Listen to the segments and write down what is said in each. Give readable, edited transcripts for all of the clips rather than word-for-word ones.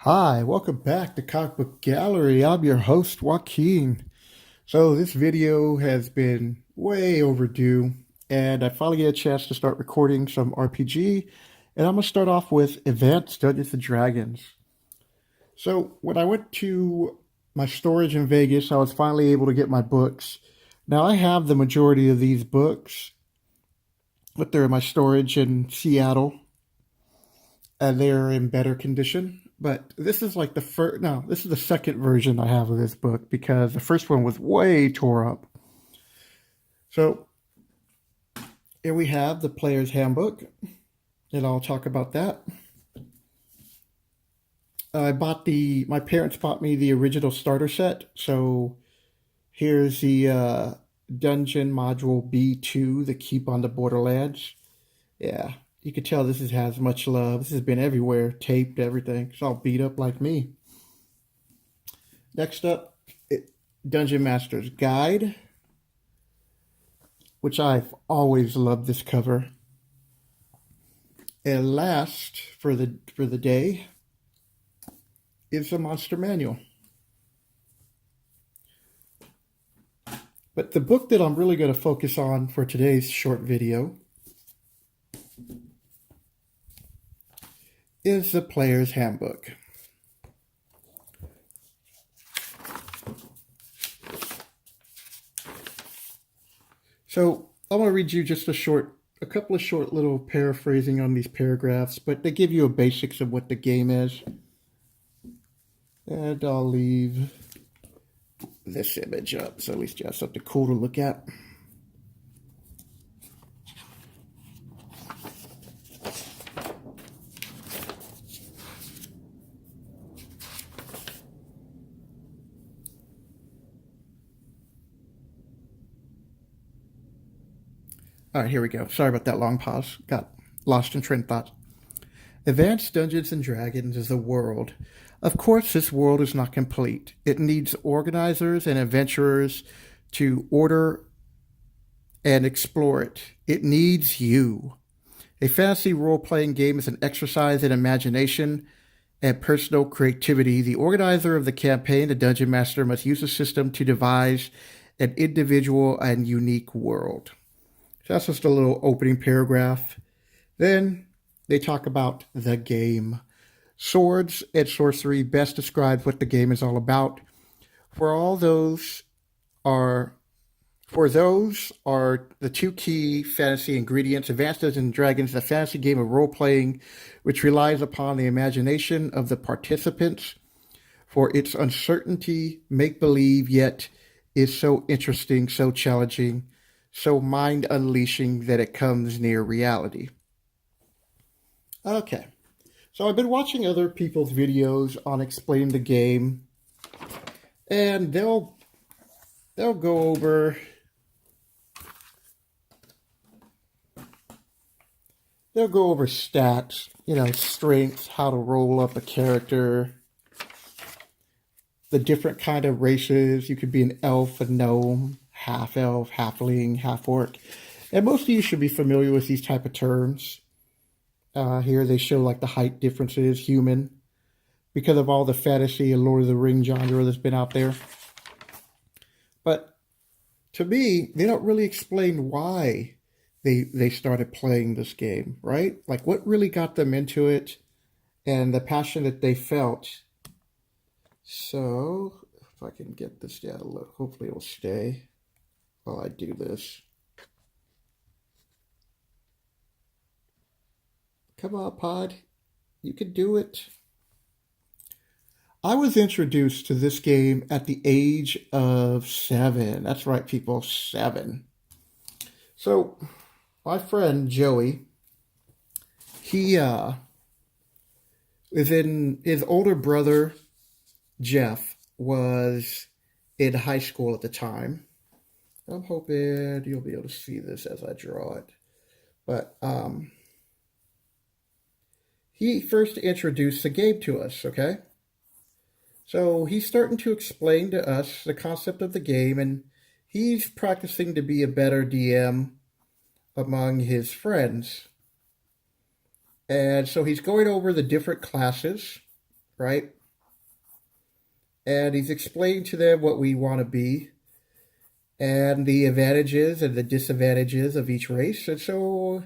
Hi, welcome back to Comic Book Gallery. I'm your host, Joaquin. So, this video has been way overdue, and I finally get a chance to start recording some RPG. And I'm going to start off with Advanced Dungeons and Dragons. So, when I went to my storage in Vegas, I was finally able to get my books. Now, I have the majority of these books, but they're in my storage in Seattle, and they're in better condition. But this is like the first, no, this is the second version I have of this book because the first one was way tore up. So here we have the Player's Handbook, and I'll talk about that. My parents bought me the original starter set. So here's the Dungeon Module B2, the Keep on the Borderlands. Yeah, you can tell has much love. This has been everywhere, taped, everything. It's all beat up like me. Next up, Dungeon Master's Guide, which I've always loved this cover. And last for the day is the Monster Manual. But the book that I'm really going to focus on for today's short video is the Player's Handbook. So I'm going to read you just a couple of short little paraphrasing on these paragraphs, but they give you a basics of what the game is. And I'll leave this image up, so at least you have something cool to look at. All right, here we go. Sorry about that long pause. Got lost in train of thought. Advanced Dungeons and Dragons is a world. Of course, this world is not complete. It needs organizers and adventurers to order and explore it. It needs you. A fantasy role-playing game is an exercise in imagination and personal creativity. The organizer of the campaign, the Dungeon Master, must use a system to devise an individual and unique world. So that's just a little opening paragraph. Then they talk about the game. Swords and sorcery best describes what the game is all about. For those are the two key fantasy ingredients. Advanced Dungeons and Dragons is a fantasy game of role-playing which relies upon the imagination of the participants for its uncertainty, make-believe, yet is so interesting, so challenging, so mind-unleashing that it comes near reality. Okay, so I've been watching other people's videos on explaining the game, and they'll go over stats, strengths, how to roll up a character, the different kind of races. You could be an elf, a gnome, half elf, halfling, half orc. And most of you should be familiar with these type of terms. Here they show like the height differences, human, because of all the fantasy and Lord of the Rings genre that's been out there. But to me, they don't really explain why they started playing this game, right? Like what really got them into it and the passion that they felt. So if I can get this down a little, hopefully it'll stay while I do this. Come on, Pod. You can do it. I was introduced to this game at the age of 7. That's right, people, 7. So my friend Joey, he is in his older brother Jeff was in high school at the time. I'm hoping you'll be able to see this as I draw it. But he first introduced the game to us, okay? So he's starting to explain to us the concept of the game, and he's practicing to be a better DM among his friends. And so he's going over the different classes, right? and he's explained to them what we want to be and the advantages and the disadvantages of each race. And so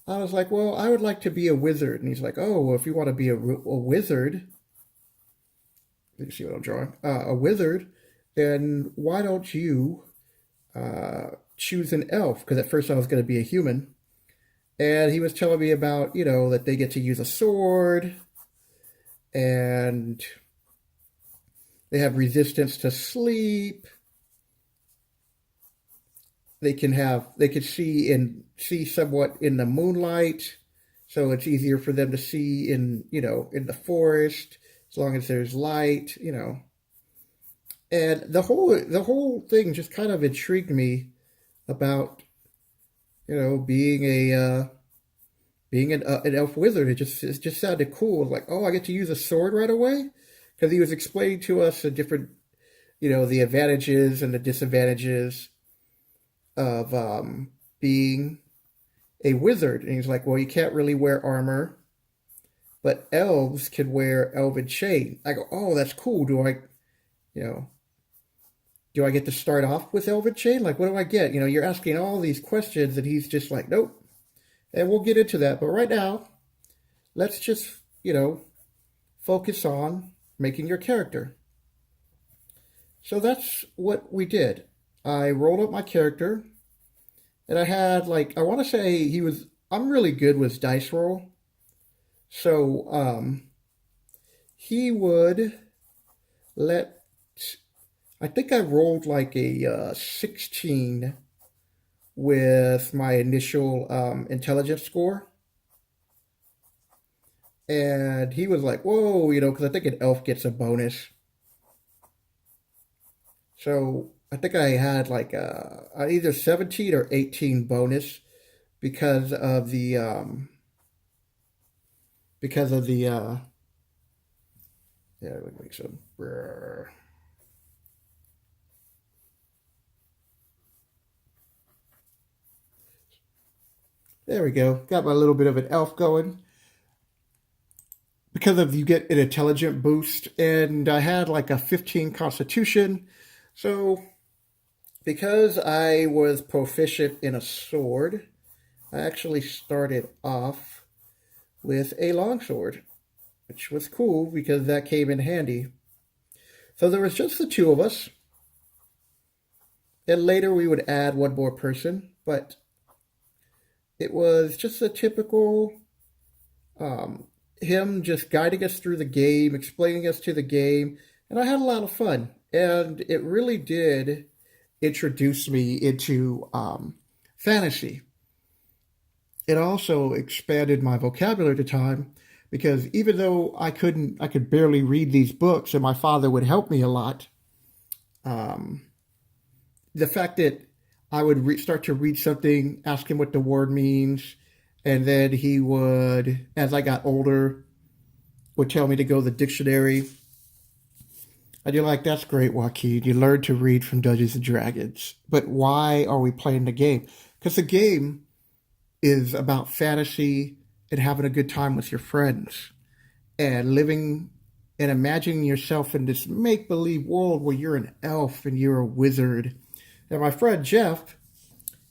I was like, well, I would like to be a wizard. And he's like, oh, well, if you want to be a wizard, you see what I'm drawing? A wizard, then why don't you choose an elf? Because at first I was going to be a human. And he was telling me about, that they get to use a sword and they have resistance to sleep. They could see somewhat in the moonlight, so it's easier for them to see in the forest as long as there's light. And the whole thing just kind of intrigued me about being an elf wizard. It just sounded cool. Like, oh, I get to use a sword right away, because he was explaining to us the different the advantages and the disadvantages of being a wizard. And he's like, well, you can't really wear armor, but elves can wear elven chain. I go, oh, that's cool. You know, do I get to start off with elven chain? Like, what do I get? You're asking all these questions, and he's just like, nope. And we'll get into that. But right now, let's just, focus on making your character. So that's what we did. I rolled up my character, and I had, I want to say I'm really good with dice roll. So he would I think I rolled like a 16 with my initial intelligence score. And he was like, whoa, because I think an elf gets a bonus. So I think I had like either 17 or 18 bonus because of the yeah, let me make some. There we go. Got my little bit of an elf going. Because of you get an intelligent boost, and I had like a 15 constitution. So because I was proficient in a sword, I actually started off with a longsword, which was cool because that came in handy. So there was just the two of us. And later we would add one more person, but it was just a typical him just guiding us through the game, explaining us to the game, and I had a lot of fun. And it really did introduce me into fantasy. It also expanded my vocabulary at the time, because even though I could barely read these books, and my father would help me a lot. The fact that I would start to read something, ask him what the word means, and then he would, as I got older, would tell me to go to the dictionary. I'd be like, that's great, Joaquin. You learned to read from Dungeons and Dragons. But why are we playing the game? Because the game is about fantasy and having a good time with your friends and living and imagining yourself in this make-believe world where you're an elf and you're a wizard. And my friend Jeff,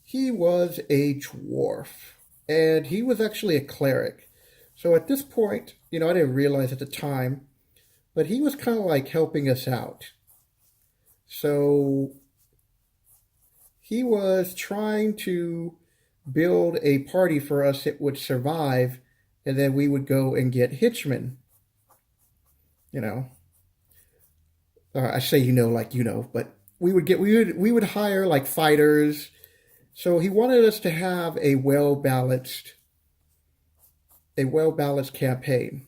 he was a dwarf, and he was actually a cleric. So at this point, I didn't realize at the time, but he was kind of like helping us out. So he was trying to build a party for us that would survive, and then we would go and get hitchmen. I say but we would hire like fighters. So he wanted us to have a well-balanced campaign.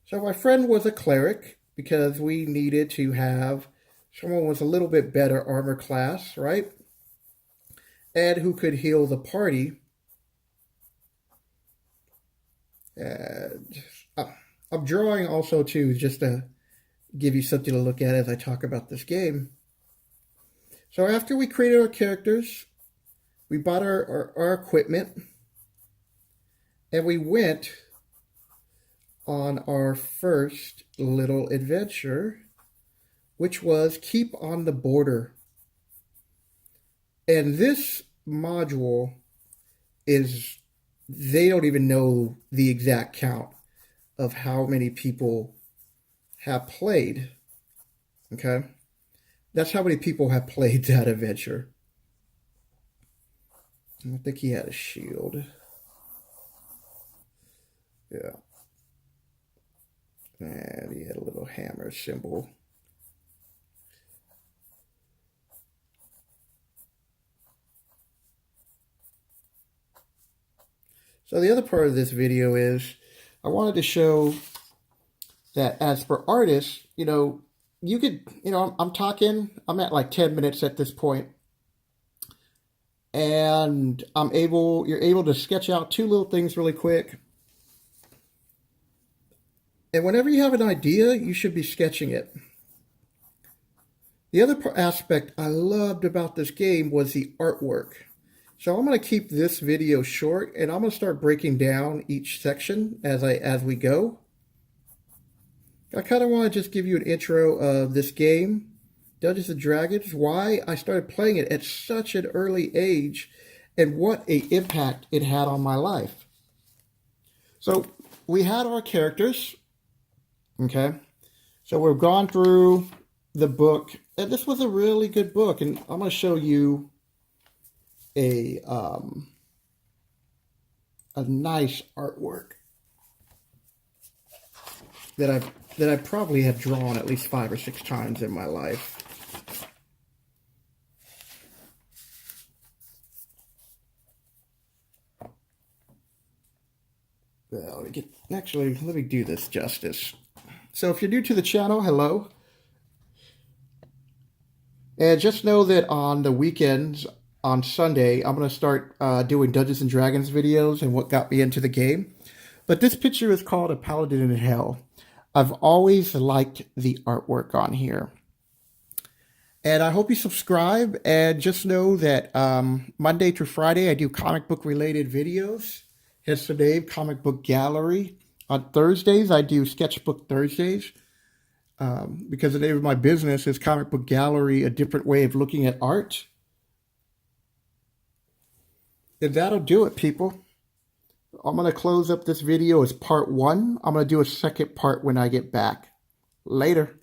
So my friend was a cleric because we needed to have someone with a little bit better armor class, right? And who could heal the party. And I'm drawing also too, just to give you something to look at as I talk about this game. So after we created our characters, we bought our equipment, and we went on our first little adventure which was Keep on the Border. And this module is, they don't even know the exact count of how many people have played. Okay? That's how many people have played that adventure. I think he had a shield. Yeah. And he had a little hammer symbol. So the other part of this video is I wanted to show that as for artists, you could, I'm talking, I'm at like 10 minutes at this point, and you're able to sketch out two little things really quick. And whenever you have an idea, you should be sketching it. The other aspect I loved about this game was the artwork. So I'm going to keep this video short, and I'm going to start breaking down each section as we go. I kind of want to just give you an intro of this game, Dungeons & Dragons, why I started playing it at such an early age, and what an impact it had on my life. So we had our characters, okay? So we've gone through the book, and this was a really good book, and I'm going to show you a nice artwork that I probably have drawn at least 5 or 6 times in my life. Well, let me do this justice. So if you're new to the channel, hello. And just know that on the weekends, on Sunday, I'm going to start doing Dungeons & Dragons videos and what got me into the game. But this picture is called A Paladin in Hell. I've always liked the artwork on here. And I hope you subscribe, and just know that Monday through Friday I do comic book related videos. Hence the name, Comic Book Gallery. On Thursdays I do Sketchbook Thursdays. Because the name of my business is Comic Book Gallery, a different way of looking at art. And that'll do it, people. I'm going to close up this video as part 1. I'm going to do a second part when I get back. Later.